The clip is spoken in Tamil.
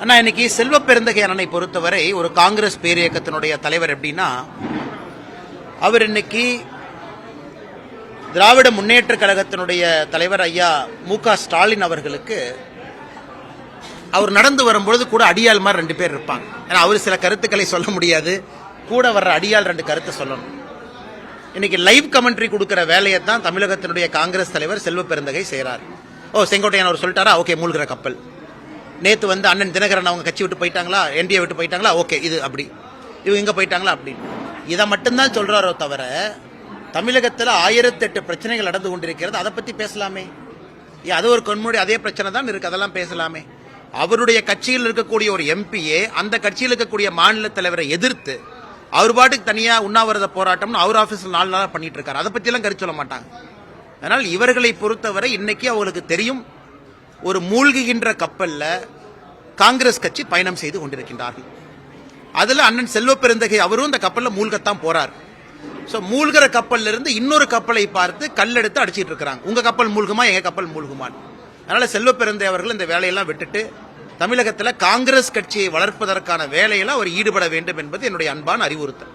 ஆனா இன்னைக்கு செல்வ பெருந்தகை அண்ணனை பொறுத்தவரை ஒரு காங்கிரஸ் பேரியக்கத்தினுடைய தலைவர் எப்படின்னா, அவர் இன்னைக்கு திராவிட முன்னேற்ற கழகத்தினுடைய தலைவர் ஐயா மு.க. ஸ்டாலின் அவர்களுக்கு அவர் நடந்து வரும்பொழுது கூட அடியாள் மாதிரி 2 பேர் இருப்பாங்க. ஏன்னா அவர் சில கருத்துக்களை சொல்ல முடியாது, கூட வர்ற அடியாள் 2 கருத்தை சொல்லணும். இன்னைக்கு லைவ் கமெண்ட்ரி கொடுக்கிற வேலையை தான் தமிழகத்தினுடைய காங்கிரஸ் தலைவர் செல்வ பெருந்தகை செய்யறாரு. செங்கோட்டையன் அவர் சொல்லிட்டாரா, ஓகே மூழ்கிற கப்பல். நேத்து வந்து அண்ணன் தினகரன் அவங்க கட்சி விட்டு போயிட்டாங்களா, என்டிஏ விட்டு போயிட்டாங்களா, ஓகே இது அப்படி, இவங்க இங்க போயிட்டாங்களா அப்படின்னு இதை மட்டும்தான் சொல்றாரோ தவிர, தமிழகத்தில் 1008 பிரச்சனைகள் நடந்து கொண்டிருக்கிறது, அதை பத்தி பேசலாமே. அது ஒரு கண்மூடி அதே பிரச்சனை தான் இருக்கு, அதெல்லாம் பேசலாமே. அவருடைய கட்சியில் இருக்கக்கூடிய ஒரு எம்பிஏ அந்த கட்சியில் இருக்கக்கூடிய மாநில தலைவரை எதிர்த்து அவர் பாட்டுக்கு தனியா உண்ணாவிரத போராட்டம்னு அவர் ஆபீஸ்ல 4 நாளா பண்ணிட்டு இருக்காரு. அதை பத்தி எல்லாம் கருத்து சொல்ல மாட்டாங்க. அதனால் இவர்களை பொறுத்தவரை இன்னைக்கு அவங்களுக்கு தெரியும், ஒரு மூழ்குகின்ற கப்பல்ல காங்கிரஸ் கட்சி பயணம் செய்து கொண்டிருக்கின்றார்கள். அதுல அண்ணன் செல்வ பெருந்தகை அவரும் இந்த கப்பல்ல மூழ்கத்தான் போறார். மூழ்கிற கப்பல்ல இருந்து இன்னொரு கப்பலை பார்த்து கல்லெடுத்து அடிச்சிட்டு இருக்காங்க. உங்க கப்பல் மூழ்குமா, எங்க கப்பல் மூழ்குமான். அதனால செல்வ பெருந்தகை அவர்கள் இந்த வேலையெல்லாம் விட்டுட்டு தமிழகத்தில் காங்கிரஸ் கட்சியை வளர்ப்பதற்கான வேலையில அவர் ஈடுபட வேண்டும் என்பது என்னுடைய அன்பான அறிவுறுத்தல்.